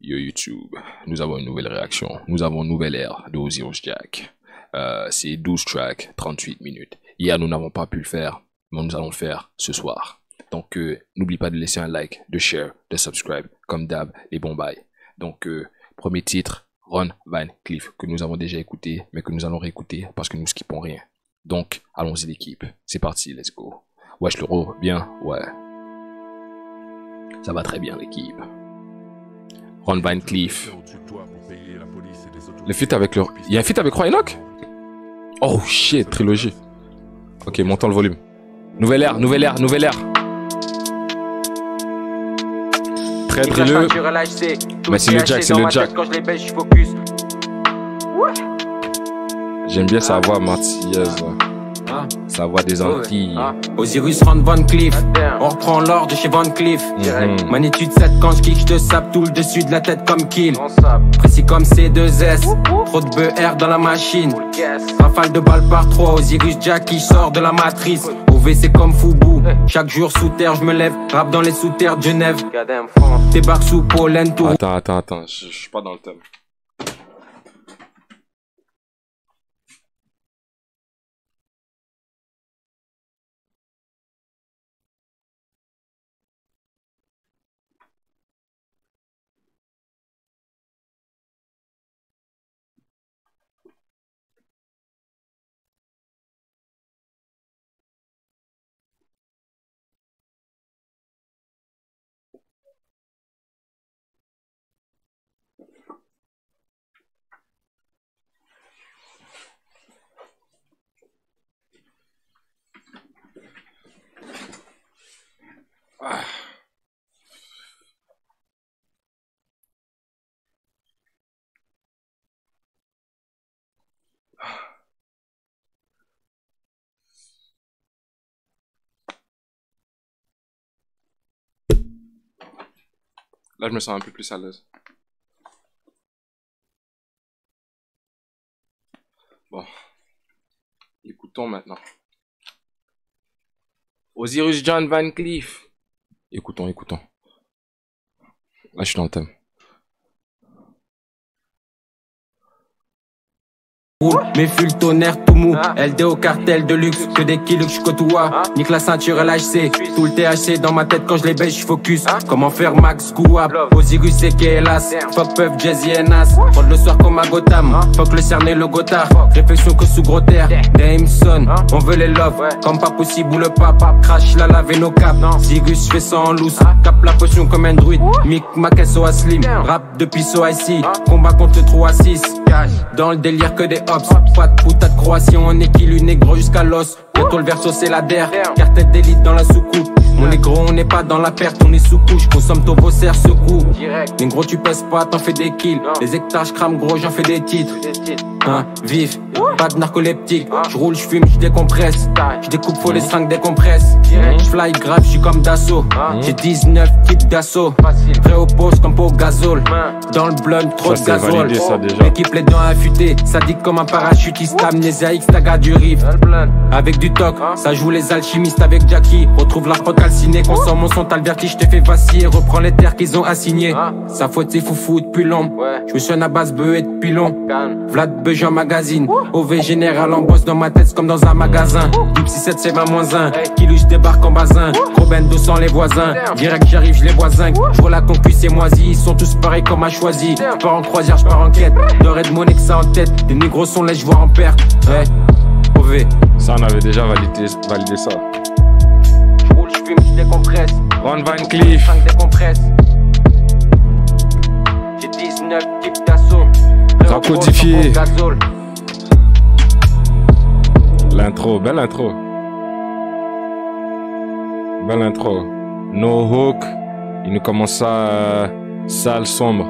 Yo YouTube, nous avons une nouvelle réaction. Nous avons une nouvelle ère de Osiris Jack. C'est 12 tracks, 38 minutes. Hier, nous n'avons pas pu le faire, mais nous allons le faire ce soir. Donc, n'oublie pas de laisser un like, de share, de subscribe, comme d'hab, les bons bails. Donc, premier titre, Ron Van Cleef, que nous avons déjà écouté, mais que nous allons réécouter parce que nous skippons rien. Donc, allons-y l'équipe. C'est parti, let's go. Wesh l'euro, bien? Ouais. Ça va très bien l'équipe. Ron Van Cleef. Le feat avec le... Il y a un feat avec Roy Enoch? Oh shit, trilogie. Ok, montons le volume. Nouvelle ère, nouvelle ère, nouvelle ère. Très drilleux. Mais c'est le Jack, c'est le Jack. J'aime bien sa voix marseillaise. Sa voix des Antilles. Osiris Ron Van Cleef. On reprend l'or de chez Van Cleef. Magnitude 7 quand je kick, je te sape tout le dessus de la tête comme kill. Précis comme C2S. Trop de BR dans la machine. Rafale de balles par 3. Osiris Jack qui sort de la matrice. OV c'est comme Foubou. Chaque jour sous terre je me lève. Rap dans les sous-terres de Genève. Débarque sous pollen tour. Attends, je suis pas dans le thème. Là, je me sens un peu plus à l'aise. Bon. Écoutons maintenant. Osiris John Van Cleef. Écoutons. Là, je suis dans le thème. Mes fûts le tonnerre tout mou. LD au cartel de luxe. Que des kills que je côtoie. Nique la ceinture LHC. Tout le THC dans ma tête quand je les baisse, je focus. Comment faire max Gouab. Osiris et hélas. Fuck Puff, Jazzy et Nas. Prendre le soir comme à Gotham. Fuck le cerné, le Gotthard. Réflexion que sous gros terre. Dameson. On veut les love. Comme pas possible ou le pape. Crash la lave nos caps. Osiris fait ça en loose. Cap la potion comme un druide. Mick Mac SO Slim. Rap depuis So IC. Combat contre le 3 à 6. Dans le délire que des hops. Pas de puta de Croatie, on est kill, négro jusqu'à l'os. Bientôt le verso c'est la der. Quartet d'élite dans la soucoupe. Mon négro on n'est pas dans la perte, on est sous couche. Consomme ton beau serre secoue. Négro tu pèses pas, t'en fais des kills. Les hectares j'crame gros, j'en fais des titres. Vif, pas de narcoleptique. J'roule, j'fume, j'décompresse. J'découpe faut les 5 décompresse. J'fly grave, j'suis comme d'assaut. J'ai 19 types d'assaut. Prêt au poste comme pour gazole. Dans le blunt, trop de gazole. L'équipe les dents affûtées. Sadique comme un parachutiste. Amnésia X, taga du riff. Avec du toc, ça joue les alchimistes avec Jackie. Retrouve la prod calcinée, consomme mon son, t'as le vertige, te fait vaciller. Reprends les terres qu'ils ont assignées. Sa faute c'est foufou depuis long. Je suis à base beuh et depuis long. Vlad Beugeon magazine. OV général en bosse dans ma tête, c'est comme dans un magasin. Deep 67 c'est 20-1. Kilo je débarque en bazin. Gros ben 200 les voisins. Direct j'arrive, je les vois zinc. Je vois la concu c'est moisi. Ils sont tous pareils comme à choisi. Je pars en croisière, je pars en quête. D'or et de monnaie que ça en tête. Des négros sont là, je vois en perte. OV. Ça, on avait déjà validé ça. J'roule, j'fume, j'décompresse. Ron Van Cleef. 5 décompresse. J'ai 19 types d'assaut. Codifié. L'intro, belle intro. Belle intro. No hook. Il nous commence ça sale, sombre.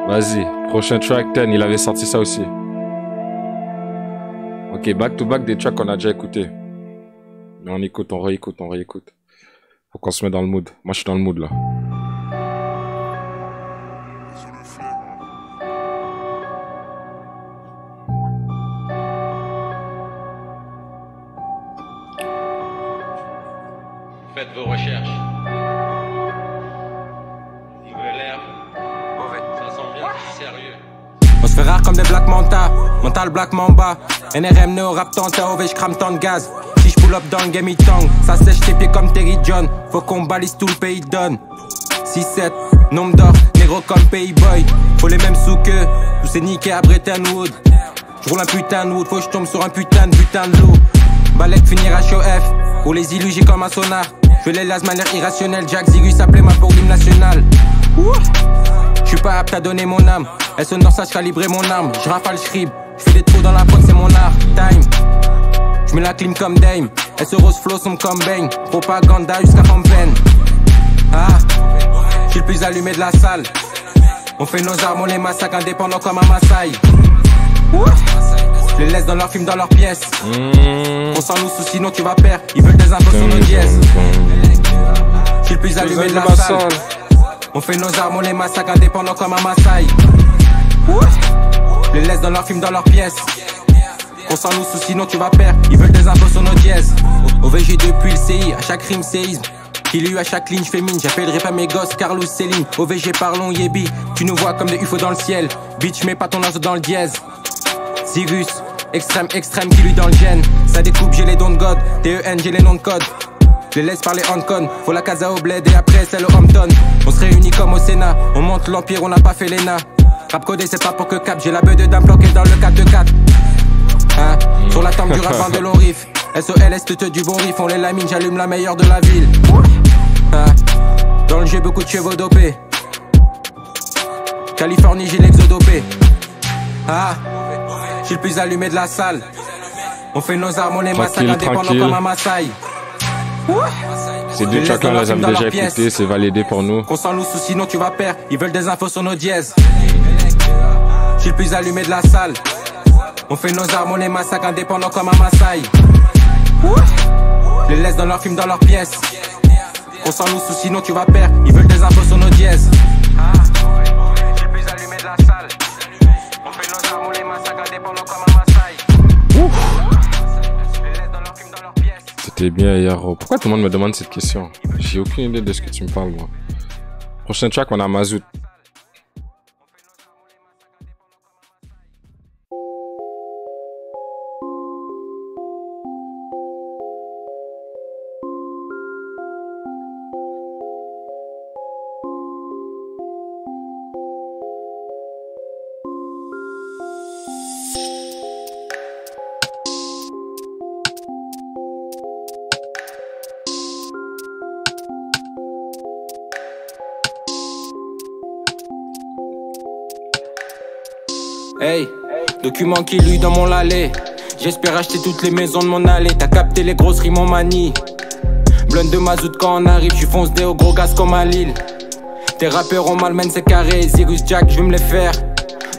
Vas-y, prochain track 10, il avait sorti ça aussi. Ok, back to back des tracks qu'on a déjà écoutés. Mais on écoute, on réécoute. Faut qu'on se mette dans le mood. Moi je suis dans le mood là. Faites vos recherches. Nouvelle ère. On se fait rare comme des Black Manta, mental Black Mamba. NRM Neo rap tenta, OV j'crame tant de gaz. Si j'pull up dans le game it tang, ça sèche tes pieds comme Terry John. Faut qu'on balise tout le pays donne. 6-7, nombre d'or, négro comme Payboy. Faut les mêmes sous que tous ces niqués à Bretton Woods. J'roule un putain de wood, faut que j'tombe sur un putain de loup. Balek finir HOF, pour les illus j'ai comme un sonar. Je les lasse manière irrationnelle, Jack Zigus appelé ma pour l'hymne national. J'suis pas apte à donner mon âme, elle sonore ça calibrer mon arme. J'rafale j'cribe, j'fais des trous dans la pointe c'est mon art. Time, j'mets la clim comme Dame, elle se rose flow son comme Bang. Propaganda jusqu'à Fontaine. Ah, j'suis le plus allumé de la salle. On fait nos armes, on les massacre indépendants comme un Maasai. Je les laisse dans leurs films, dans leurs pièces. On s'en nous sous sinon tu vas perdre. Ils veulent des infos sur nos dièses. J'suis le plus allumé de la salle. On fait nos armes, on les massacre indépendants comme un Maasai. Je les laisse dans leurs films, dans leurs pièces. On s'en nous sous sinon tu vas perdre. Ils veulent des infos sur nos dièses. OVG depuis le CI, à chaque rime séisme. Qu'il y a eu à chaque ligne, j'fais mine, j'appellerai pas mes gosses Carlos Céline. OVG parlons Yébi, tu nous vois comme des UFO dans le ciel. Bitch mets pas ton ange dans le dièse. Cyrus, extrême qui lui dans le gène. Ça découpe, j'ai les dons de God. TEN, j'ai les noms de code. Je les laisse parler Hancon. Faut la casa au bled et après c'est le Hampton. On se réunit comme au Sénat. On monte l'empire, on n'a pas fait l'ENA. Rap codé c'est pas pour que cap. J'ai la beuh de dame bloquée dans le 4-4. Hein? Sur la tempe du ravin de l'Orif. SOL est du bon riff. On les lamine, j'allume la meilleure de la ville. Hein? Dans le jeu beaucoup de chevaux dopés. Californie j'ai l'exodopé. Ah, j'suis le plus allumé de la salle. On fait nos armes, on les massacre indépendants comme un Maasai. Ces deux tracks là, j'avais déjà écouté, c'est validé pour nous. Qu'on s'en loue sous sinon tu vas perdre. Ils veulent des infos sur nos dièses. J'suis le plus allumé de la salle. On fait nos armes, on les massacre indépendants comme un Maasai. Je les laisse dans leurs films, dans leurs pièces. Qu'on s'en loue sous sinon tu vas perdre. Ils veulent des infos sur nos dièses. J'suis le plus allumé de la salle. On fait nos armes, on les massacre indépendants comme un Maasai. C'était bien hier. Pourquoi tout le monde me demande cette question? J'ai aucune idée de ce que tu me parles, moi. Prochain track, on a Mazout. Hey, document qui lui dans mon allée. J'espère acheter toutes les maisons de mon allée. T'as capté les grosses rimes en manie. Blonde de mazout quand on arrive, j'suis fonce des au gros gaz comme à Lille. Tes rappeurs en malmène c'est carré. Zirus Jack, j'vais me les faire.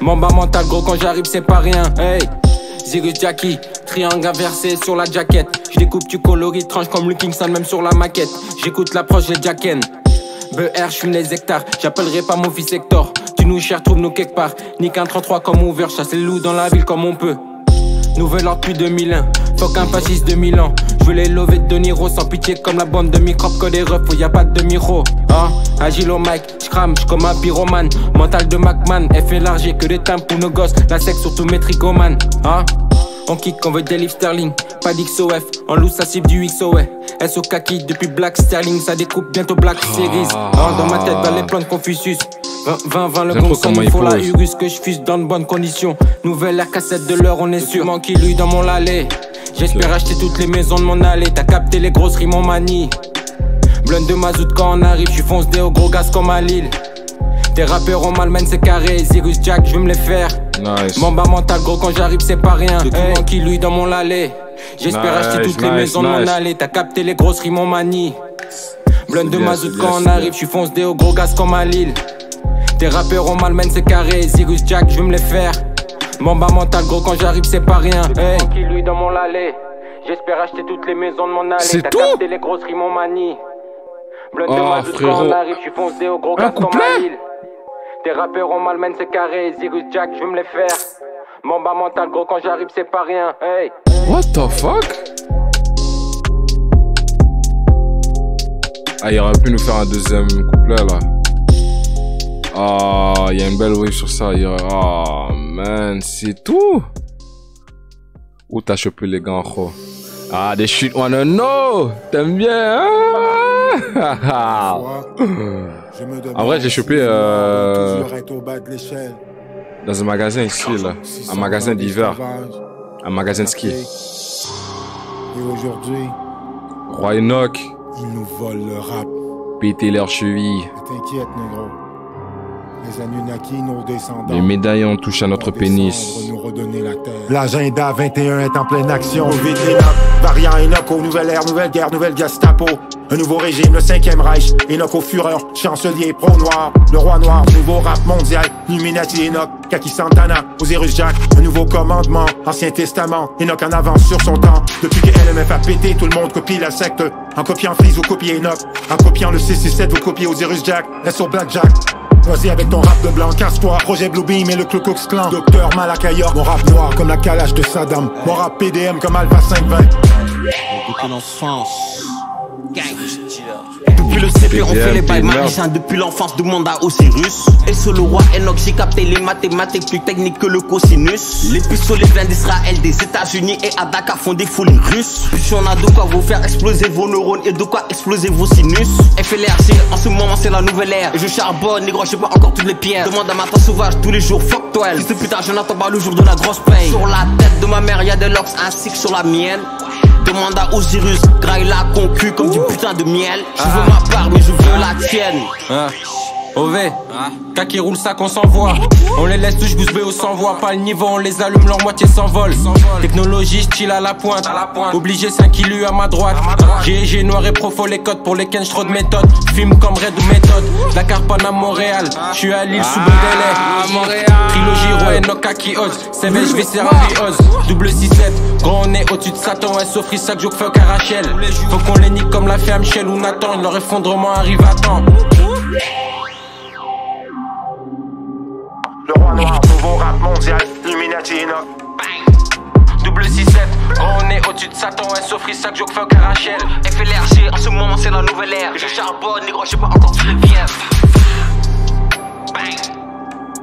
Mamba mental gros quand j'arrive c'est pas rien. Hey, Zirus Jackie, triangle inversé sur la jaquette. J'découpe tu coloris, tranche comme Luke Kingston même sur la maquette. J'écoute l'approche les Jacken. BR, j'fume les hectares, j'appellerai pas mon fils Hector. Tu nous cherches, trouve-nous quelque part. Nique un 33 comme ouvert, chasse les loups dans la ville comme on peut. Nouvel ordre depuis 2001, fuck un fasciste 2000 ans. J'veux les lever de Niro sans pitié comme la bande de microbes que des refs où y'a pas de miro. Hein, agile au mic, j'crame, j'comme un pyromane. Mental de McMahon, F élargi que des timbres pour nos gosses. La sexe surtout mes trigomanes. Hein, on kick, on veut des livres sterling. Pas d'XOF, on loue sa cible du XOE. SO kaki depuis Black Sterling, ça découpe bientôt Black Series. Hein, dans ma tête, dans les plans de Confucius. 20 le gros comme il faut la Urus que je fuse dans de bonnes conditions. Nouvelle air cassette de l'heure, on est sûr. Manque lui dans mon allée. J'espère acheter toutes les maisons de mon allée. T'as capté les grosses rimes en manie. Blonde de mazout quand on arrive, j'suis fonce des au gros gaz comme à Lille. Tes rappeurs en malmène c'est carré. Zirus Jack, j'veux me les faire. Nice. Mamba mental gros quand j'arrive c'est pas rien. Hey, qui lui dans mon allée. J'espère acheter toutes les maisons de mon allée. T'as capté les grosses rimes en manie. Blonde de mazout quand on arrive, j'suis fonce des au gros gaz comme à Lille. Tes rappeurs en malmène c'est carré. Zirus Jack, j'veux me les faire. Mamba mental gros quand j'arrive c'est pas rien. Hey, qui lui dans mon allée. J'espère acheter toutes les maisons de mon allée. C'est tout. T'as capté les grosses rimes en manie. Blonde de mazout quand on arrive, j'suis fonce des au gros gaz comme à Lille. Tes rappeurs en malmène c'est carré. Zirus Jack, j'veux me les faire. Mamba mental gros quand j'arrive c'est pas rien. Hey. What the fuck? Ah, il aurait pu nous faire un deuxième couplet là. Oh, il y a une belle wave sur ça. Oh, man, c'est tout. Où t'as chopé les gants, gros? Ah, des shit wanna know. T'aimes bien, hein? En vrai, j'ai chopé dans un magasin ici, là. Un magasin d'hiver. Un magasin de ski. Et aujourd'hui, Roi Enoch. ils nous volent le rap. Péter leurs chevilles. T'inquiète, négro. Les Anunnaki, nos descendants. Les médaillons touchent à notre pénis. Nous redonner la terre. L'agenda 21 est en pleine action. Vite Enoch, variant Enoch au nouvelle ère, nouvelle guerre, nouvelle Gestapo. Un nouveau régime, le 5e Reich. Enoch au fureur, chancelier, pro-noir. Le roi noir, nouveau rap mondial. Illuminati Enoch, Kaki Santana, Osiris Jack. Un nouveau commandement, Ancien Testament. Enoch en avance sur son temps. Depuis que LMF a pété, tout le monde copie la secte. En copiant Freeze, vous copiez Enoch. En copiant le 667, vous copiez Osiris Jack. Reste au Blackjack. Vas-y avec ton rap de blanc, casse-toi. Projet Bluebeam et le Ku Klux Klan. Docteur Malakayor, mon rap noir comme la calage de Saddam. Mon rap PDM comme Alpha 520. Depuis l'enfance. Depuis le CP, on fait les bails magiciens. Depuis l'enfance, demande à Osiris. Et sur le roi Enoch, j'ai capté les mathématiques plus techniques que le cosinus. Les pistolets viennent d'Israël, des États-Unis et à Dakar font des folies russes. Puis on a de quoi vous faire exploser vos neurones et de quoi exploser vos sinus. FLRC, en ce moment c'est la nouvelle ère. Et je charbonne, négro, j'ai pas encore toutes les pierres. Demande à ma tante sauvage tous les jours, fuck 12. Fils de putain, je n'attends pas le jour de la grosse paye. Sur la tête de ma mère, y'a des locks ainsi que sur la mienne. Demande à Osiris, graille la concu comme du putain de miel. Je veux ma part, mais je veux la tienne. OV, t'as qui roule ça qu'on s'envoie. On les laisse touche bouche au sans voix. Pas le niveau, on les allume, leur moitié s'envole. Technologie, style à la pointe. Obligé 5 kilos à ma droite. GG noir et profo les codes pour les Kench, trop de méthodes. Film comme Red ou méthode. Dakar, Paname, Montréal. J'suis à Lille sous Baudelaire. Trilogie, Roi Enoch, Kaki Oz. CV, j'vais servir Oz. Double 6-7. Grand on est au-dessus de Satan. SO free sac, joke fuck à Rachel. Faut qu'on les nique comme l'a fait Michel ou Nathan. Leur effondrement arrive à temps. Le roi noir, nouveau rap mondial, Illuminati Enoch. Double 6-7, on est au-dessus de Satan, SO free sac, joke fuck à Rachel. FLRG, en ce moment c'est la nouvelle ère. Je charbonne, négro, j'ai pas encore tous les biens.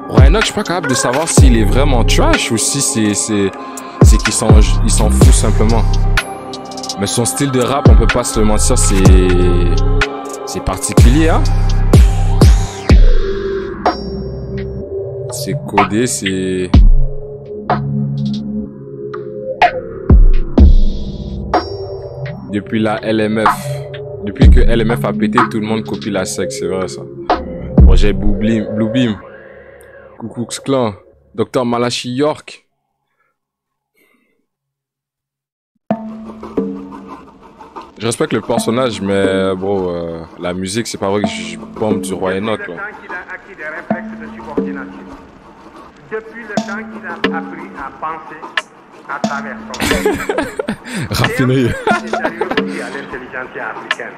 Roi Enoch, je suis pas capable de savoir s'il est vraiment trash ou si c'est qu'il s'en fout simplement. Mais son style de rap, on peut pas se le mentir, c'est particulier, hein. C'est codé, c'est... Depuis la LMF. Depuis que LMF a pété, tout le monde copie la sec, c'est vrai ça. Projet Bluebeam. Ku Klux Klan. Dr Malachi York. Je respecte le personnage, mais bro, la musique, c'est pas vrai que je bombe du Roi Enoch. Là. Depuis le temps qu'il a appris à penser à travers son Raffinerie. il est arrivé aussi à l'intelligence africaine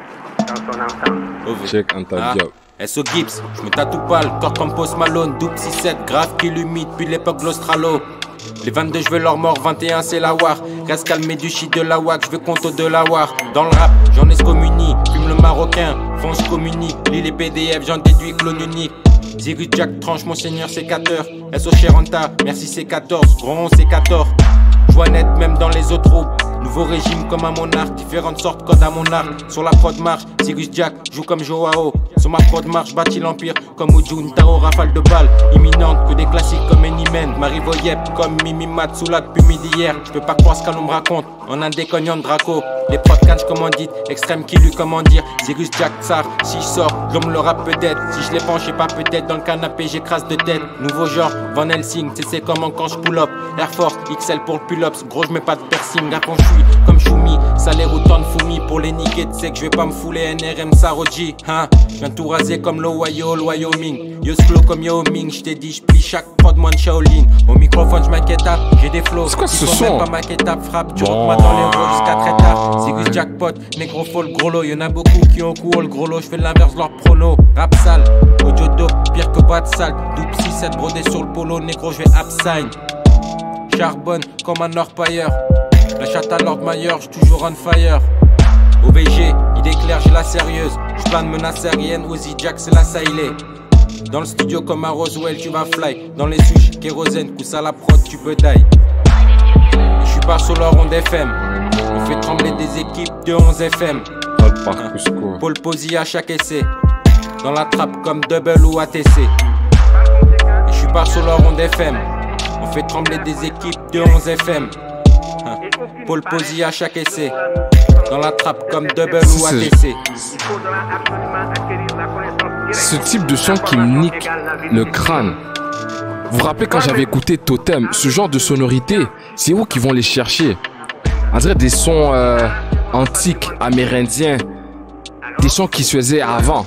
dans son ensemble. Check un job. SO Gibbs, je me tatoue pas le corps comme Post Malone. Double 6-7, grave qui l'humide depuis l'époque de l'Australo. Les 22 je veux leur mort, 21 c'est la war. Reste calmé du shit de la WAC, je veux compte de la war. Dans le rap, j'en ai ce communie, fume le marocain, fonce communique. Lis les PDF, j'en déduis clone unique. Zirus Jack tranche, mon seigneur sécateur. SO Cheranta, merci C14, gros C14. Joie net même dans les autres troupes. Nouveau régime comme un monarque, différentes sortes code à mon arc. Sur la prod marche, Zirus Jack joue comme Joao. Sur ma prod marche, bâtit l'empire comme Ujun Tao, rafale de balles imminente, que des classiques comme Enimen. Marie Voyep comme Mimi Matsula depuis midi hier. Je peux pas croire ce qu'on me raconte, en un décognant de Draco. Les prods catch commandite, extrême qui lui comment dire. Zirus Jack Tsar, si je sors, l'homme le rap peut-être. Si je les penche, j'ai pas peut-être dans le canapé, j'écrase de tête. Nouveau genre, Van Helsing, tu sais comment quand je pull up. Air Force, XL pour le pull-ups, gros je mets pas de piercing. Rap je suis comme Choumi, salaire autant de Foumi. Pour les niquer, tu sais que je vais pas me fouler NRM Saroji. Hein, je viens tout raser comme l'Ohio, le Wyoming. Yo slow comme Yao Ming, je t'ai dit, je plie chaque prod moins de Shaolin. Au microphone, je m'inquiète, j'ai des flows. C'est quoi ce son? Même pas maquettable, frappe, tu rentres moi dans les rôles jusqu'à très tard. Zirus Jackpot, négro faut le gros lot. Y'en a beaucoup qui ont couru le gros lot. J'fais l'inverse de leur prono. Rap sale, audio dope, pire que pas de salle. Double 6-7 brodé sur le polo. Négro j'vais absign. Charbonne comme un orpailleur. La chatte à Lord Mayer, j'suis toujours on fire. OVG, il éclaire, j'ai la sérieuse. J'plane menace aérienne, Ozzy Jack c'est la sailée. Dans le studio comme à Roswell, tu vas fly. Dans les sushis, kérosène, pousse à la prod, tu peux die. Je suis pas sur leur onde FM. On fait trembler des équipes de 11 FM. Paul Posey à chaque essai. Dans la trappe comme Double ou ATC. Je suis pas sur leur onde FM. On fait trembler des équipes de 11 FM. Paul Posey à chaque essai. Dans la trappe comme Double ou ATC. Ce type de son qui me nique le crâne. Vous vous rappelez quand j'avais écouté Totem, ce genre de sonorité, c'est où qu'ils vont les chercher? On dirait des sons antiques, amérindiens, des sons qui se faisaient avant.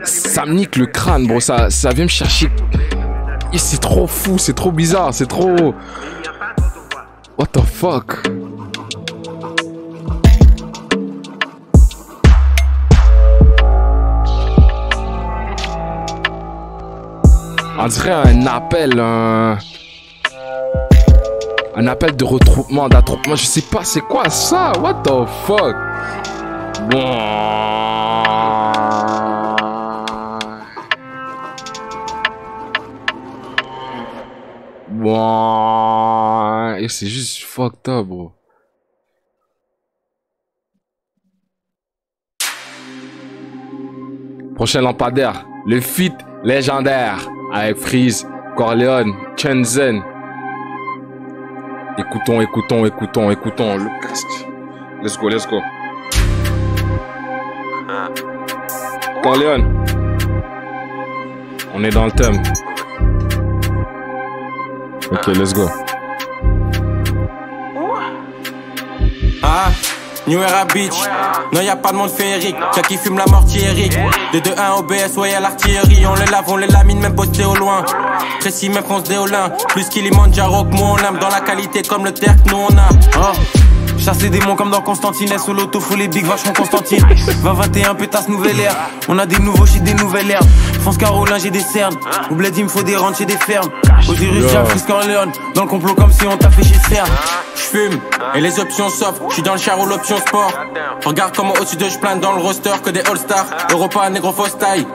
Ça me nique le crâne, bro, ça vient me chercher. C'est trop fou, c'est trop bizarre, c'est trop... What the fuck? On dirait un appel, un appel de retroupement, d'attroupement. Je sais pas, c'est quoi ça? What the fuck? Bon. Bon. Et c'est juste fucked up, bro. Prochain lampadaire, le feat légendaire avec Freeze, Corleone, Chenzen. Écoutons le casque. Let's go. Corleone. On est dans le thème. Ok, let's go. New Era Beach, non y'a pas de monde féerique. Y'a qui fume la mortiérique. De 2-1 OBS, ouais y'a l'artillerie. On les lave, on les lamine, même posté au loin. Précis, même fonce déolin. Plus Kilimanjaro que moi on aime. Dans la qualité comme le terre que nous on a. Chasse les démons comme dans Constantine. Sous l'auto, faut les big vachement Constantine. 20-21, pétasse nouvelle ère. On a des nouveaux shit, des nouvelles herbes. France Carolin, j'ai des cernes. Au bled, il me faut des ranchs, j'ai des fermes. Osiris, Freeze, Corleone. Dans le complot comme si on t'a fait chez CERN. J'fume, et les options s'offrent. J'suis dans le char ou l'option sport. Regarde comment au-dessus de j'plane dans le roster que des All-Stars. Europa, négro fausse taille.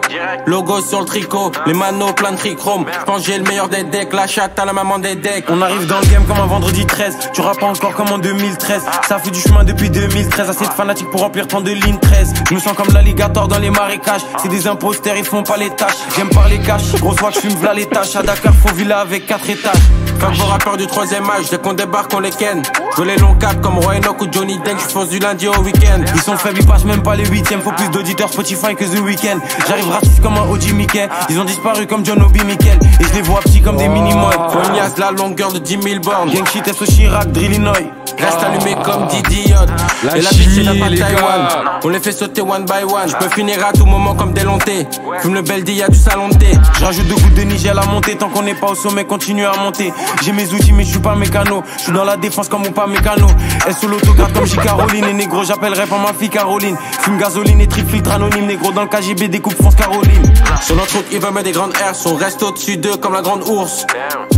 Logo sur le tricot, les manos plein de trichrome. J'pense j'ai le meilleur des decks, la chatte à la maman des decks. On arrive dans le game comme un vendredi 13. Tu rappes pas encore comme en 2013. Ça fait du chemin depuis 2013. Assez de fanatiques pour remplir tant de lignes 13. Je me sens comme l'alligator dans les marécages. C'est des imposteurs, ils font pas les tâches. J'aime pas les cash, grosse fois que j'fume v'là les tâches. À Dakar, faut villa avec 4 étages. Fuck vos rappeurs du 3ème âge, dès qu'on débarque on les ken. Je veux les longs caps comme Roy Enoch ou Johnny Deng. J'fonce du lundi au week-end. Ils sont faibles, ils passent même pas les 8ème. Faut plus d'auditeurs Spotify que The Weeknd. J'arrive raciste comme un OG Mickey. Ils ont disparu comme John Obi Mikel. Et je les vois petits comme des mini-mois. Fognas, la longueur de 10 000 bornes. Gang shit, au Chirac, Drillinois. Reste allumé comme Didi Yacht. Et la bitch n'a pas Taïwan. On les fait sauter one by one. J'peux finir à tout moment comme des lontés. Fume le Beldi, y'a du salon de thé. J'rajoute 2 gouttes de Niger à la montée. Tant qu'on n'est pas au sommet, continue à monter. J'ai mes outils mais j'suis pas mécano. J'suis dans la défense comme mon pas mécano. Elle sous l'autogarde comme J Caroline. Et négro j'appellerai pas ma fille Caroline. Fume gasoline et triple filtre anonyme. Négro dans le KGB découpe France Caroline. Sur notre route il veut mettre des grandes airs. On reste au-dessus d'eux comme la grande ours.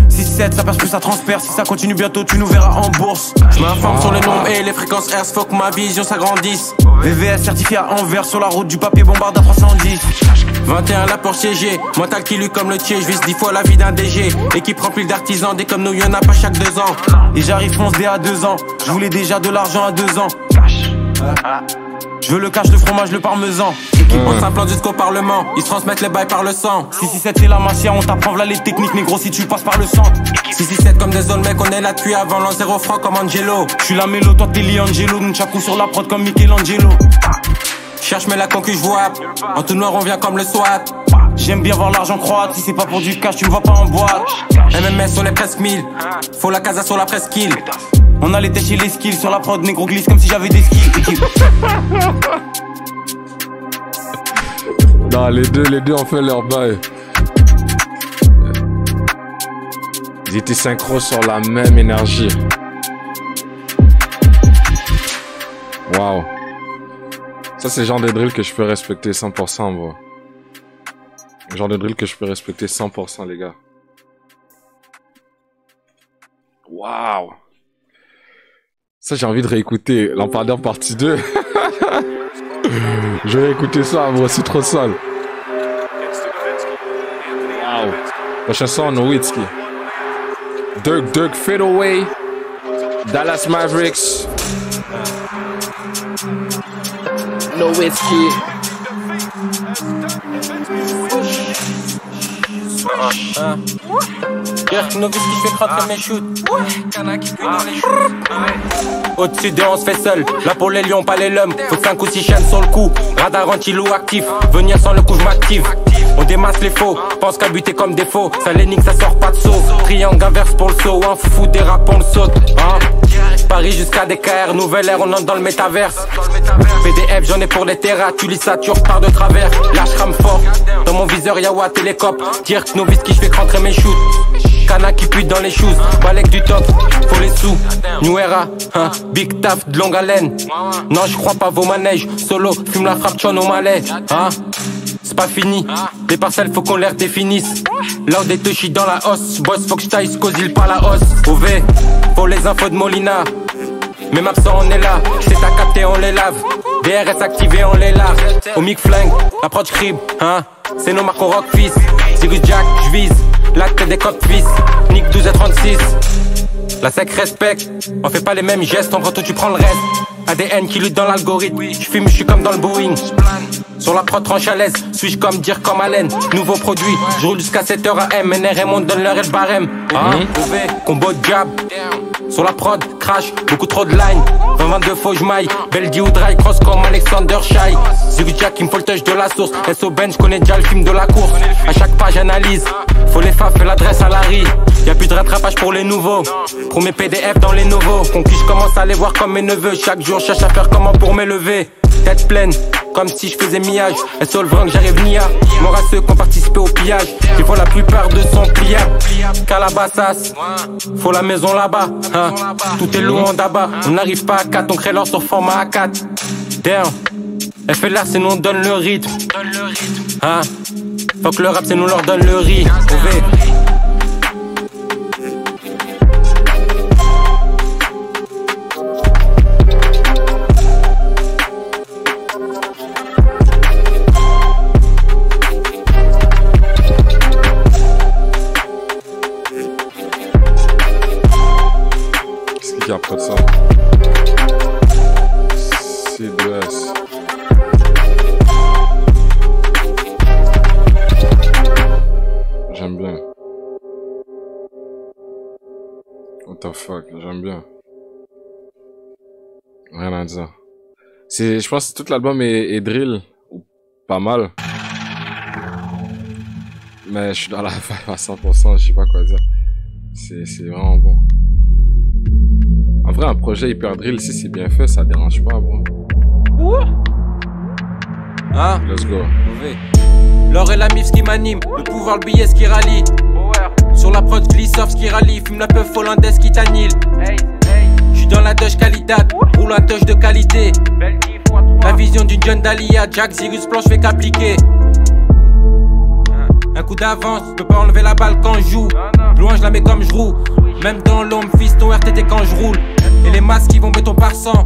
6-7 ça passe plus ça transperce. Si ça continue bientôt tu nous verras en bourse. J'm'informe sur les nombres et les fréquences R. Faut que ma vision s'agrandisse. VVS certifié à Anvers. Sur la route du papier bombarde à 310. 21 là pour siéger. Mental qui lutte comme le tiers. J'vise 10 fois la vie d'un DG. Équipe remplie d'artisans. Des comme nous y'en a pas chaque 2 ans. Et j'arrive fonce dès à 2 ans. J'voulais déjà de l'argent à 2 ans. Je veux le cash, le fromage, le parmesan. Équipe on s'implante jusqu'au parlement. Ils se transmettent les bails par le sang. 667 c'est la mafia, on t'apprend là les techniques. Négro si tu passes par le centre. 667 comme des autres mecs, on est là depuis avant l'an 0 francs comme Angelo. J'suis la mélo, toi t'es Liangelo. Nunchaku sur la prod comme Michelangelo. Cherche mais la concu j'vois. En tout noir on vient comme le SWAT. J'aime bien voir l'argent croître. Si c'est pas pour du cash tu me vois pas en boîte. MMS on est presque 1000. Faut la casa sur la presqu'île. On a les têches et les skills. Sur la prod négro glisse comme si j'avais des skills. Non, les deux ont fait leur bail. Ils étaient synchro sur la même énergie. Waouh. Ça, c'est le genre de drill que je peux respecter 100%, bro. Le genre de drill que je peux respecter 100%, les gars. Waouh. Ça, j'ai envie de réécouter Lampadaire partie 2. Je vais écouter ça, bro, c'est trop sale. Wow. Prochain son, Nowitzki. Dirk Fadeaway. Dallas Mavericks. Nowitzki. Dirk Nowitzki, je fais rentrer mes shoots. Au-dessus d'eux, on se fait seul. Là pour les lions, pas les lums. Faut 5 ou 6 chaînes sur le coup. Radar anti-loup actif. Venir sans le coup, je m'active. On démasse les faux. Pense qu'à buter comme défaut. Ça l'énigme, ça sort pas de saut. Triangle inverse pour le saut. Un foufou dérape, on le saute. Hein? Paris jusqu'à DKR. Nouvelle ère, on entre dans le métaverse. PDF, j'en ai pour les terras. Tu lis ça, tu repars de travers. Lâche rame fort. Dans mon viseur, y'a Watt Télécop. Dirk Nowitzki, je fais rentrer mes shoots. Cana qui pue dans les shoes, balèque du top, faut les sous. New Era, hein, big taf de longue haleine. Non, je crois pas vos manèges. Solo, fume la frappe, chon au malais. Hein, c'est pas fini. Les parcelles, faut qu'on les redéfinisse. Là où des touchis dans la hausse. Boss, faut que je taille, cause par la hausse. OV, faut les infos de Molina. Même absent, on est là. C'est à capter, on les lave. DRS activé, on les lave. Au mic flingue, approche crib, hein. C'est nos marques au rock fils. Zirus Jack, j'vise. L'acte des copes fils. Nick 12 et 36. La sec respecte. On fait pas les mêmes gestes, en tout tu prends le reste. ADN qui lutte dans l'algorithme. J'fume, j'suis comme dans le Boeing. Sur la prod tranche à l'aise. Suis-je comme dire comme Allen. Nouveau produit, j'roule jusqu'à 7h AM. NRM, on donne l'heure et le barème. Hein, combo de jab. Sur la prod, crash, beaucoup trop de line. 20-22 faux j'maille, Beldi ou dry, cross comme Alexander Shai. Zirus Jack, il me faut le touch de la source. SO Ben, j'connais déjà le film de la course. À chaque page analyse, faut les faf et l'adresse à Larry. Y'a plus de rattrapage pour les nouveaux. Pour mes PDF dans les novos. Conquis, j'commence à les voir comme mes neveux. Chaque jour, cherche à faire comment pour m'élever. Tête pleine, comme si je faisais millage. SO le vrank, j'arrive Nia. Mort à ceux qui ont participé au pillage. Il faut la plupart de son pliable. Calabasas, faut la maison là-bas. Hein. Tout est lourd en d'abat. On n'arrive pas à 4, on crée l'or sur format A4. Damn, FLR c'est nous on donne le rythme. Hein. Faut que le rap c'est nous leur donne le riz. OV. Après ça, C2S. J'aime bien. What the fuck, j'aime bien. Rien à dire. Je pense que tout l'album est drill, ou pas mal. Mais je suis dans la vibe à 100%, je sais pas quoi dire. C'est vraiment bon. En vrai, un projet hyper drill, si c'est bien fait, ça dérange pas, bro. Hein? Let's go. L'or et la mif, ce qui m'anime. Le pouvoir, le billet, ce qui rallie. Sur la prod, Glissoff, ce qui rallie. Fume la peuf hollandaise qui t'annule. J'suis dans la Dodge qualité. Roule un touch de qualité. La vision d'une jeune Dahlia. Jack, Zirus, planche, fait qu'appliquer. Un coup d'avance, je peux pas enlever la balle quand je joue. Loin, je la mets comme je roule. Même dans l'ombre, fils, ton RTT quand je roule. Et les masques qui vont béton par 100.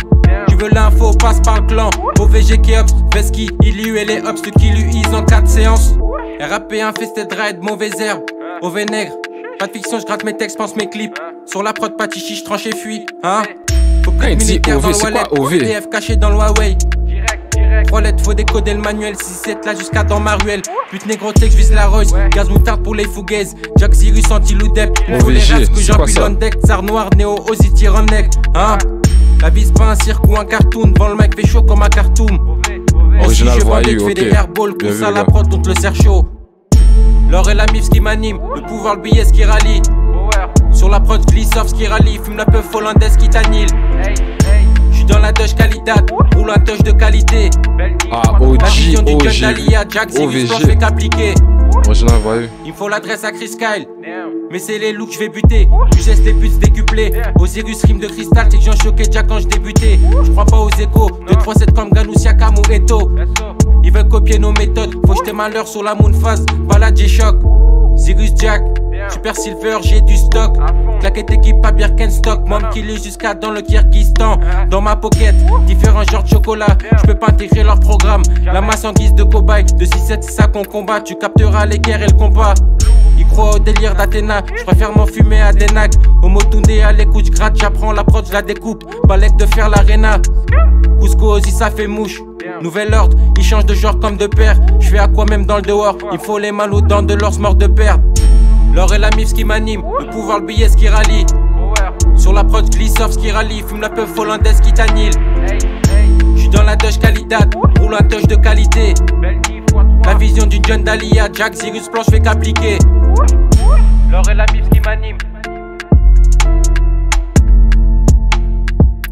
Tu veux l'info, passe par le clan. OVG qui ups, Veski, Ilu et les ups, ceux qui lui en 4 séances. RAP infesté de ride, mauvaise herbe. OV nègre, pas de fiction, je gratte mes textes, pense mes clips. Sur la prod, patichi, je tranche et fuis. Hein? Faut que militaire dans le wallet, PDF caché dans le Huawei. Roulette, faut décoder le manuel, 6-7 là jusqu'à dans ma ruelle. Pute négro tech, j'vise la Royce. Gaz moutarde pour les fouguaises. Jack Zirus anti-loudep. Pour les races que j'appuie on deck. Tsar noir, néo, Ozzy Tyrannek. Hein? La vise pas un cirque ou un cartoon. Devant le mec fait chaud comme un cartoon. Original je voyou, fais ok. des airballs, pousse à la prod contre le cerf chaud. L'or et la mif, ce qui m'anime. Le pouvoir, le billet, ce qui rallie. Sur la prod, Glissoff, ce qui rallie. Fume la peuf hollandaise qui t'annule. Dans la Dodge qualité, roule un touch de qualité. Ah, OG, la vision du OG, jeune Dahlia, Jack Zirus, OVG. fait qu'appliquer. Original voyou. Il me faut l'adresse à Chris Kyle. Mais c'est les looks que je vais buter. Tu geste les buts décuplés. Osiris rime de cristal, t'es que j'en choquais déjà quand je débutais. Je crois pas aux échos. 2-3-7 comme Ganoussia, Camo et Eto. Ils veulent copier nos méthodes. Faut jeter malheur sur la moonphase. Balade, j'ai choc. Zirus Jack, Super Silver, j'ai du stock. Claquette équipe à Birkenstock. Mom qui lit jusqu'à dans le Kyrgyzstan. Dans ma pocket, différents genres de chocolat. Je peux pas intégrer leur programme. La masse en guise de cobaye. De 6-7, c'est ça qu'on combat. Tu capteras les guerres et le combat. Ils croient au délire d'Athéna, je préfère m'enfumer à Denac. Au Motunde à l'écoute, je gratte, j'apprends la prod, je la découpe. Balèque de faire l'arena. Cusco aussi ça fait mouche. Nouvel ordre, ils changent de genre comme de père. Je fais à quoi même dans le dehors. Il faut les mal aux dents de l'or, mort de perdre. L'or et la mif ce qui m'anime, le pouvoir, le billet ce qui rallie. Sur la prod, glisse off ce qui rallie. Fume la peuf hollandaise qui t'annule. J'suis dans la Dodge Qualidad, roule un touch de qualité. La vision du jeune Dalia, Jack Zirus Planche fait qu'appliquer. L'or et la mif qui m'anime.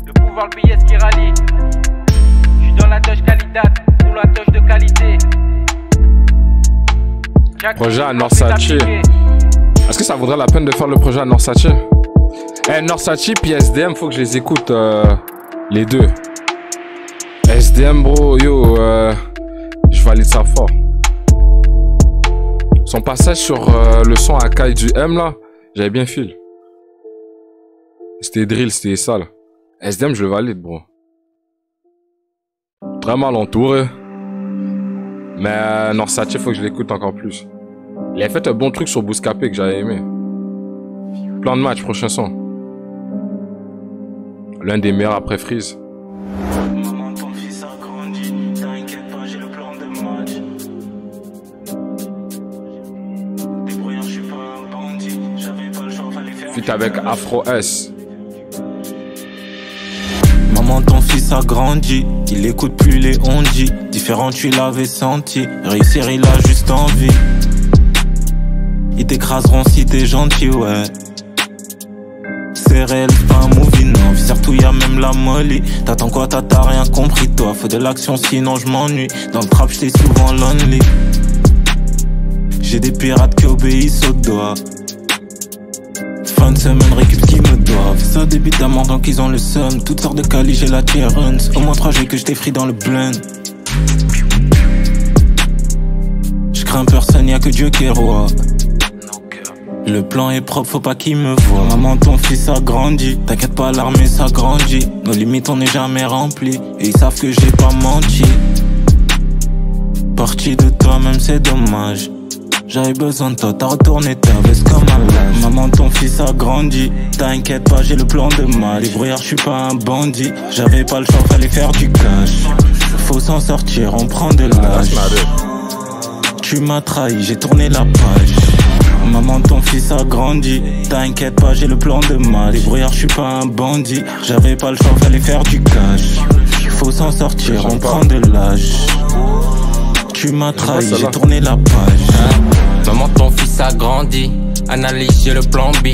Le pouvoir, le billet ce qui rallie. J'suis dans la Dodge Qualidad, roule un touch de qualité. Projet à Norsace. Est-ce que ça vaudrait la peine de faire le projet à Norsace? Eh, Norsace puis SDM, faut que je les écoute, les deux. SDM, bro, yo, je valide ça fort. Son passage sur le son à Kai du M, là, j'avais bien fil. C'était drill, c'était sale. SDM, je le valide, bro. Très mal entouré. Mais Norsace, faut que je l'écoute encore plus. Il a fait un bon truc sur Bouscapé que j'avais aimé. Plan de match, prochain son. L'un des meilleurs après Freeze. Maman, ton fils a grandi. T'inquiète pas, j'ai le plan de match. Débrouillard, je suis pas un bandit. J'avais pas le choix, fallait faire. Fit avec Afro S. Maman, ton fils a grandi. Il écoute plus les on-dit. Différent, tu l'avais senti. Réussir, il a juste envie. Ils t'écraseront si t'es gentil, ouais. C'est réel, c'est pas un movie, non. Surtout y'a même la molly. T'attends quoi, t'as rien compris, toi. Faut de l'action, sinon je m'ennuie. Dans le trap, j'étais souvent lonely. J'ai des pirates qui obéissent aux doigts. Fin de semaine, récup ce qu'ils me doivent. Ça débite d'amant tant qu'ils ont le seum. Toutes sortes de calis, j'ai la clearance. Au moins 3 G que j't'ai free dans le blend. J'crains personne, y'a que Dieu qui est roi. Le plan est propre, faut pas qu'il me voie. Maman, ton fils a grandi. T'inquiète pas, l'armée s'agrandit. Nos limites, on n'est jamais remplis. Et ils savent que j'ai pas menti. Parti de toi, même c'est dommage. J'avais besoin de toi, t'as retourné ta veste comme un lâche. Maman, ton fils a grandi. T'inquiète pas, j'ai le plan de match. Débrouillard, je suis pas un bandit. J'avais pas le choix, fallait faire du cash. Faut s'en sortir, on prend de l'âge. Tu m'as trahi, j'ai tourné la page. Maman, ton fils a grandi. T'inquiète pas, j'ai le plan de match. Débrouillard, je suis pas un bandit. J'avais pas le choix, fallait faire du cash. Faut s'en sortir, on prend de l'âge. Tu m'as trahi, j'ai tourné la page. Maman, ton fils a grandi. Analyse, j'ai le plan B.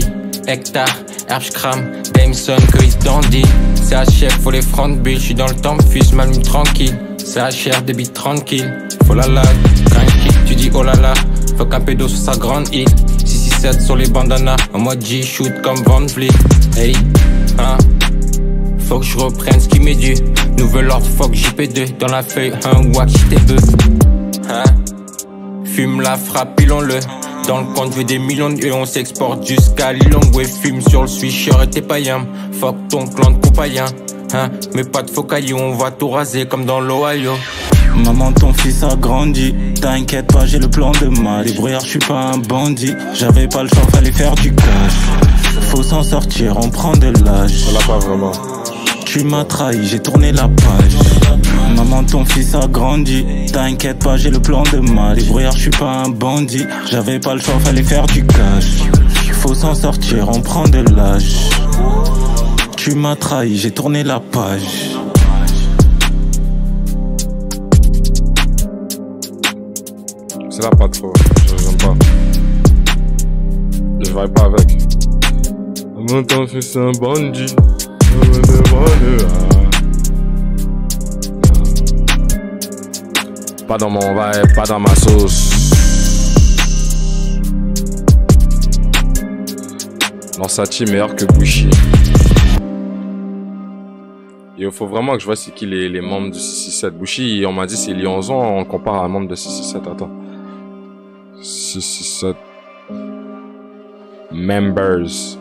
Hectare, Herbschkram, Dameson, Chris Dandy. C'est HF, faut les front bills. J'suis dans le temps, fils, m'allume tranquille. C'est HR, débit tranquille. Faut la lag, tranquille, tu dis oh là là. Faut qu'un pédo sur sa grande île. 667 sur les bandanas. En mode G, shoot comme Van Vliet. Hey, hein. Faut que je reprenne ce qui m'est dû. Nouvel ordre, fuck JP2. Dans la feuille, un wack, j'étais bœuf. Hein. Fume la frappe, pilons-le. Dans le compte, je veux des millions de on s'exporte jusqu'à Lilongwe. Fume sur le switcher et t'es païen. Fuck ton clan de copaïen. Hein. Mais pas de faux cailloux, on va tout raser comme dans l'Ohio. Maman, ton fils a grandi. T'inquiète pas, j'ai le plan de match. Débrouillard, je suis pas un bandit. J'avais pas le choix, fallait faire du cash. Faut s'en sortir, on prend de l'âge. On l'a pas vraiment. Tu m'as trahi, j'ai tourné la page. Maman, ton fils a grandi. T'inquiète pas, j'ai le plan de match. Débrouillard, je suis pas un bandit. J'avais pas le choix, fallait faire du cash. Faut s'en sortir, on prend de l'âge. Tu m'as trahi, j'ai tourné la page. C'est là pas trop, j'aime pas. Je vais pas avec. Maman, ton fils un bandit. Pas dans mon vibe, pas dans ma sauce. Norsace meilleur que Gucci. Il faut vraiment que je vois c'est qui les membres du 667. Gucci, on m'a dit c'est Lyonzon, on le compare à un membre de 667. Attends. 667 members.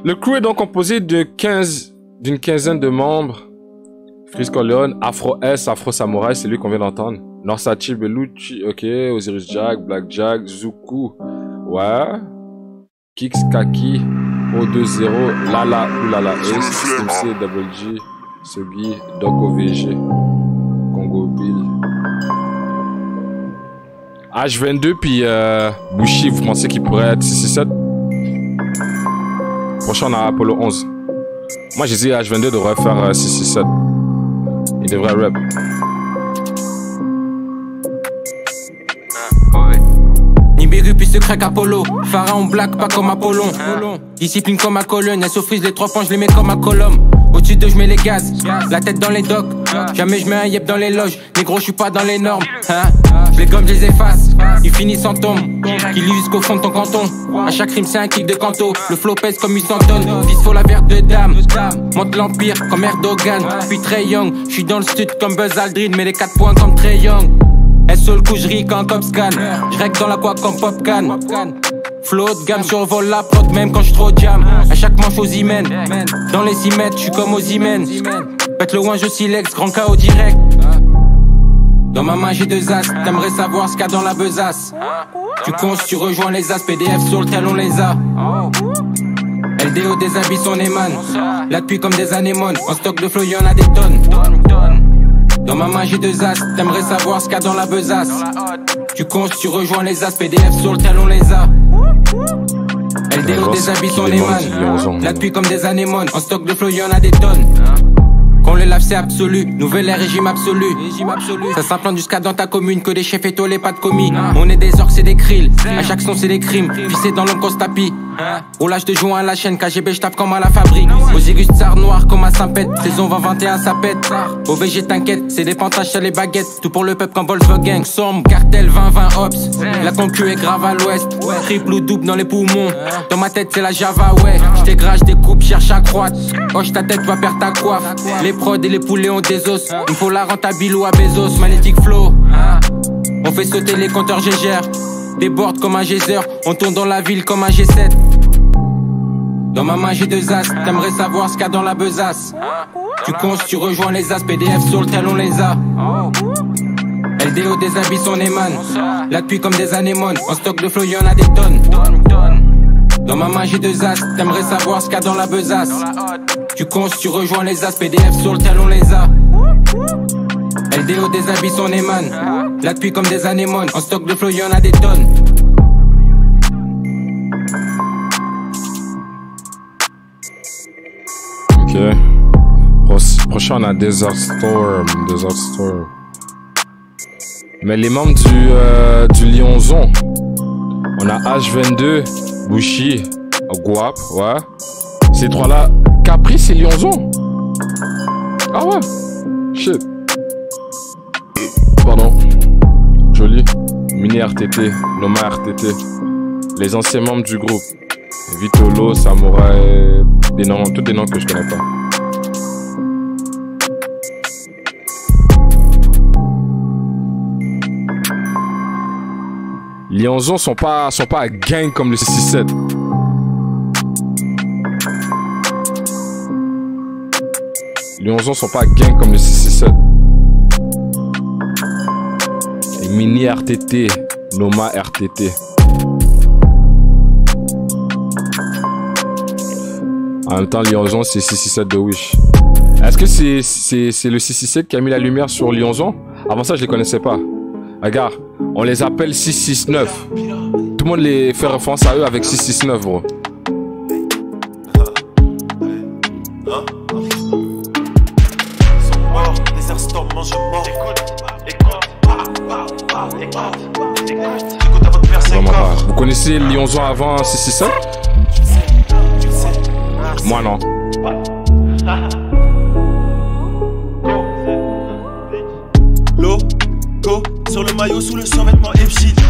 Le crew est donc composé d'une quinzaine de membres. Freeze Corleone, Afro S, Afro Samurai, c'est lui qu'on vient d'entendre. Norsachi, Bellucci, ok. Osiris Jack, Black Jack, Zuku. Ouais. Kix, Kaki, O20, Lala, Oulala Ace, System C, Double G, Sogi, Doc OVG, Congo Bill. H22 puis Bushi, vous pensez qu'il pourrait être 667? Prochain on a Apollo 11. Moi j'ai dit H22 devrait faire 667. Il devrait rap. Nibiru puis secret qu'Apollo. Pharaon black pas comme Apollon. Discipline comme à Cologne. Elle s'offrise les 3 points, je les mets comme à Colombe. Au-dessus d'eux je mets les gaz. La tête dans les docks. Jamais je mets un yep dans les loges. Négro je suis pas dans les normes. Je les gomme, je les efface. Ils finissent en tombe. Qui lit jusqu'au fond de ton canton. À chaque rime c'est un kick de canto. Le flow pèse comme 800 tonnes. Fils faut la verte de dame. Monte l'empire comme Erdogan. Puis Trey Young. Je suis dans le sud comme Buzz Aldrin. Mais les 4 points comme Trey Young. SO le coup je ris quand Copscan. J'règle dans la quoi comme Popcan. Flow de gamme survole la prod même quand j'suis trop jam. À chaque manche aux hymens. Dans les 6 mètres j'suis comme aux hymens. Pète le ouin je silex, grand KO direct. Dans ma main j'ai 2 as. T'aimerais savoir ce qu'il y a dans la besace. Tu comptes, tu rejoins les as. PDF sur le tel on les a. LDO des habits son éman. Là depuis comme des anémones. En stock de flow y'en a des tonnes. Dans ma main j'ai 2 as, t'aimerais savoir ce qu'il y a dans la besace. Tu comptes, tu rejoins les as, PDF sur le tel on les a. LDO des habits son éman. Là depuis comme des anémones. En stock de flow y'en a des tonnes. Qu'on les lave c'est absolu, nouvelle ère régime absolu. Ça s'implante jusqu'à dans ta commune, que des chefs étoilés, pas de commis. On est des orques, c'est des krills, à chaque son c'est des crimes. Vissé dans l'homme qu'on se tapis. Roulage de joint à la chaîne, KGB j'tape comme à la fabrique. Osiris tsar noir comme à Saint-Pète, saison 2021 ça pète. OVG t'inquiète, c'est des pantages sur les baguettes. Tout pour le peuple comme Volkswagen, sombre, cartel 20-20 ops. La concu est grave à l'ouest, triple ou double dans les poumons. Dans ma tête c'est la Java, ouais. J'dégrage, découpe, cherche à croître. Hoche ta tête, va perdre ta coiffe. Les prods et les poulets ont des os. Il me faut la rentable ou à Bezos, magnétique flow. On fait sauter les compteurs GGR. Déborde comme un geyser, on tourne dans la ville comme un G7. Dans ma main j'ai 2 as, t'aimerais savoir ce qu'il y a dans la besace. Tu comptes, tu rejoins les as, PDF sur le tel on les a. LDO des habits son éman. Là depuis comme des anémones. En stock de flow y'en a des tonnes. Dans ma main j'ai 2 as, t'aimerais savoir ce qu'il y a dans la besace. Tu comptes, tu rejoins les as, PDF sur le tel on les a. LDO des habits son éman. Là depuis comme des anémones. En stock de flow y'en a des tonnes. Ok. Prochain on a Desert Storm. Mais les membres du Lyonzon, on a H22, Bushi, Guap, ouais. Ces 3 là, Caprice et Lyonzon. Ah ouais. Shit. Pardon. Joli. Mini RTT, Noma RTT. Les anciens membres du groupe. Vitolo, Samouraï, des noms, tous des noms que je connais pas. Lyonzon sont pas gang comme le 667. Lyonzon sont pas gang comme le 667. Et Mini RTT, Noma RTT. En même temps, Lyonzon, c'est 667 de Wish. Est-ce que c'est le 667 qui a mis la lumière sur Lyonzon? Avant ça, je les connaissais pas. Regarde, on les appelle 669. Tout le monde les fait référence à eux avec 669, bro. Vraiment pas. Vous connaissez Lyonzon avant 667? Moi non. Logo sur le maillot sous le survêtement F-Shit.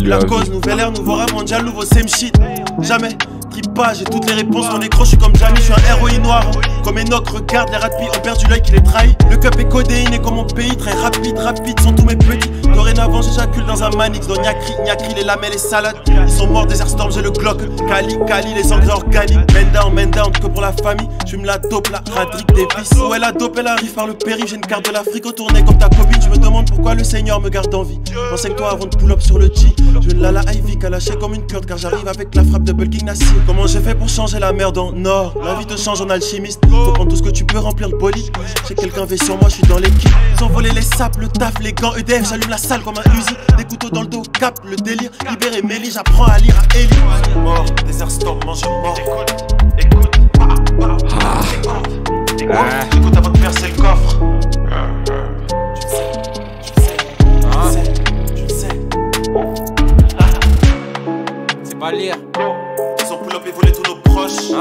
La cause, nouvelle ère, nouveau rap mondial, nouveau same shit. Jamais tripage, j'ai toutes les réponses. Mon écran, je suis comme Jamie, je suis un héroïne noir. Comme Enoch, regarde, les rapides ont perdu l'œil qui les trahit. Le cup est codéiné comme mon pays, très rapide sont tous mes petits. Dorénavant j'éjacule dans un manix, dans Nyakri, les lamelles et salades. Ils sont morts, Desert Storm, j'ai le Glock. Kali, les engrais organiques. Man down, que pour la famille. J'fume la dope, la Radric Davis. Ouais, la dope, elle arrive par le périph'. J'ai une carte de l'Afrique au tourné comme ta copine. Je me demande pourquoi le Seigneur me garde en vie. Renseigne-toi avant de pull up sur le G. Je ne la Ivy qu'à lâcher comme une curde, car j'arrive avec la frappe de Bulking Nassi. Comment j'ai fait pour changer la merde en or? La vie te change en alchimiste. Faut prendre tout ce que tu peux, remplir le bolide. J'ai quelqu'un veille sur moi, je suis dans l'équipe. Ils ont volé les sapes, le taf, les gants EDF. J'allume la salle comme un Uzi. Des couteaux dans le dos, cap, le délire. Libéré Mélie, j'apprends à lire à Ellie. Mort, Desert Storm, mange mort. Écoute, j'écoute avant de percer le coffre. Tu sais. C'est pas lire. Ils ont pull up et volé tous nos proches.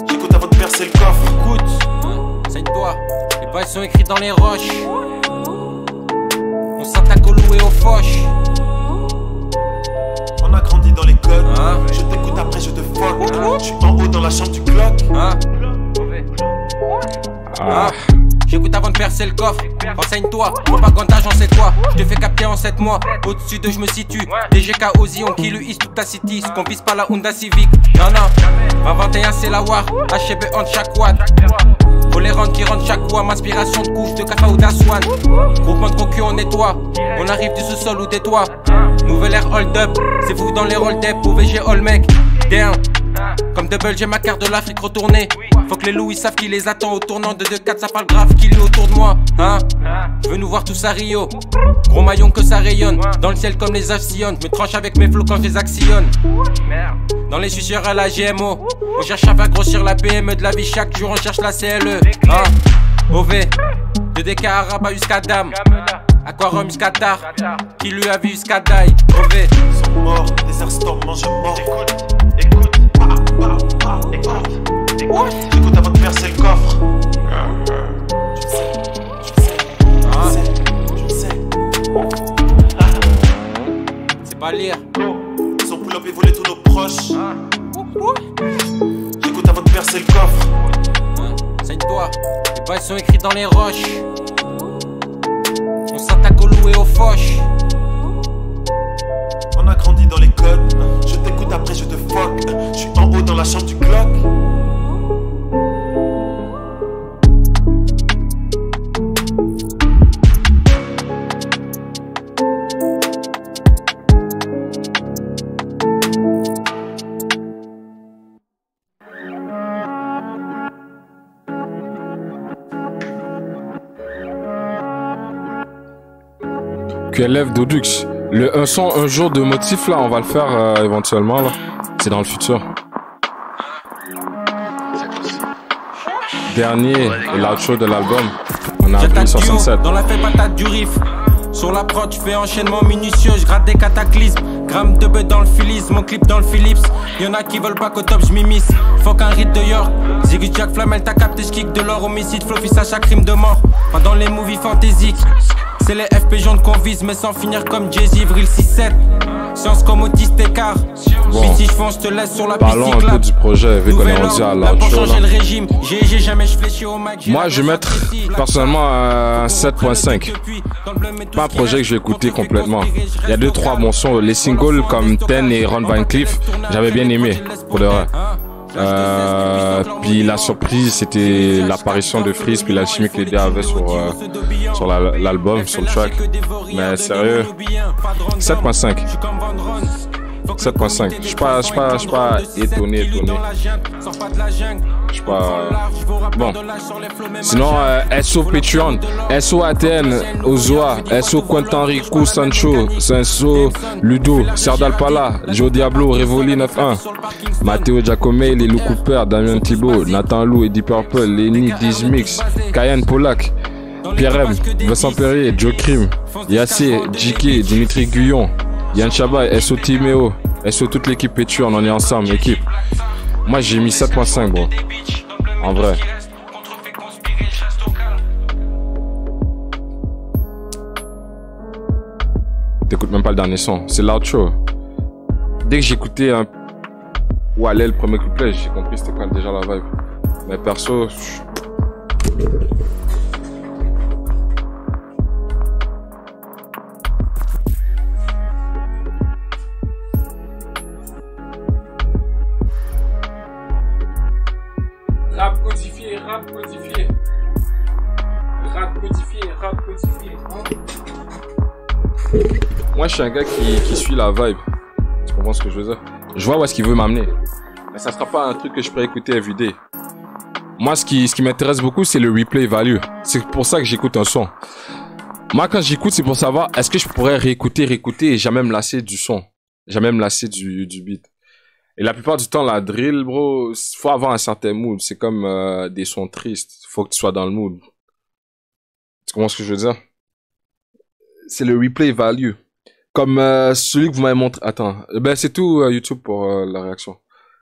J'écoute avant de percer le coffre. Écoute, saigne-toi. Les bails sont écrits dans les roches. On s'attaque au loup et aux foches. On a grandi dans les codes. Je t'écoute après je te fuck. Je suis en haut dans la chambre du clock. J'écoute avant de percer le coffre. Renseigne-toi, propaganda j'en sais quoi. Je te fais capter en 7 mois. Au-dessus d'eux je me situe. DGK Ozzy, on kill is toute ta city. Ce qu'on vise pas la Honda Civic. Non 2021 c'est la war. HB entre chaque watt. Faut les rendre qui rentrent chaque fois. M'inspiration de couche de Kafa ou d'Aswan. Groupement de cocu on nettoie. On arrive du sous-sol ou des toits. Nouvelle ère hold up. C'est vous dans les rôles d'ep. OVG all mec. Damn. Comme double j'ai ma carte de l'Afrique retournée. Faut que les loups ils savent qui les attend au tournant de 2-4. Ça parle grave qu'il est autour de moi. Je veux nous voir tous à Rio. Gros maillon que ça rayonne. Dans le ciel comme les actions. Je me tranche avec mes flots quand je les actionne. Dans les suceurs à la GMO. On cherche à faire grossir la PME de la vie. Chaque jour on cherche la CLE. OV de DK Arabe jusqu'à Dame. Aquarium jusqu'à Tar. Qui lui a vu jusqu'à Dai. OV. Ils sont morts, Desert Storm, mange mort. Écoute, j'écoute avant de percer le coffre. Tu sais. C'est pas lire. Ils ont pull up et volé tous nos proches. J'écoute avant de percer le coffre. Saigne-toi, les bails sont écrits dans les roches. On s'attaque au loup et aux foches. On a grandi dans les codes. Je t'écoute après je te fuck. Je suis en haut dans la chambre du clock. QLF Dodux. Le un son un jour de motif là, on va le faire éventuellement là. C'est dans le futur. Dernier et l'outro de l'album. On a appris 67. Dans la fait patate du riff. Sur la prod, je fais enchaînement minutieux, je gratte des cataclysmes. Gramme de bœuf dans le Phillips, mon clip dans le Philips. Y'en a qui veulent pas qu'au top je m'immisce. Faut qu'un rite de York. Ziggy Jack Flamel, t'as capté, j'kick de l'or, homicide, floffice à chaque crime de mort. Pas dans les movies fantaisiques. C'est les FP jaunes qu'on vise, mais sans finir comme Jay-Z, Vril 6-7. Science comme autiste écart. Bon. Si je fonce, je te laisse sur la piste. Parlons un peu du projet, vu qu'on est rendu à l'outro. Moi, je vais mettre personnellement un 7.5. Pas un projet que je vais écouter complètement. Il y a 2-3 bons sons. Les singles comme Ten et Ron Van Cleef, j'avais bien aimé, pour de vrai. Puis la surprise, c'était l'apparition de Freeze, puis la chimie que les deux avaient sur l'album, sur le track. Mais sérieux, 7.5. 7.5. Je suis pas étonné. Je suis pas... Bon. Sinon, SO Patreon, SO ATN, Ozoa, SO Quentin Rico, Sancho, SO Ludo, Serdal Pala, Joe Diablo, Revoli 9-1, Matteo Giacome, Lilou Cooper, Damien Thibault, Nathan Lou, Eddie Purple, Lenny, Dizmix, Cayenne Polak, Pierre M, Vincent Perrier, Joe Krim, Yassé, JK, Dimitri Guyon, Yann Chabat, SO Timéo, SO toute l'équipe Patreon, on est ensemble, équipe. Moi j'ai mis 7.5 bro. En vrai. T'écoutes même pas le dernier son, c'est l'outro. Dès que j'écoutais un Wallet, le premier couplet, j'ai compris c'était quoi déjà la vibe. Mais perso, Rap codifié, rap codifié. Rap codifié, rap codifié. moi je suis un gars qui suit la vibe. Tu comprends ce que je veux dire? Je vois où est-ce qu'il veut m'amener. Mais ça sera pas un truc que je pourrais écouter everyday. Moi, ce qui m'intéresse beaucoup, c'est le replay value. C'est pour ça que j'écoute un son. Moi, quand j'écoute, c'est pour savoir est-ce que je pourrais réécouter et jamais me lasser du son. Jamais me lasser du beat. Et la plupart du temps, la drill, bro, faut avoir un certain mood. C'est comme des sons tristes. Faut que tu sois dans le mood. Tu comprends ce que je veux dire? C'est le replay value. Comme celui que vous m'avez montré. Attends. Ben, c'est tout YouTube pour la réaction.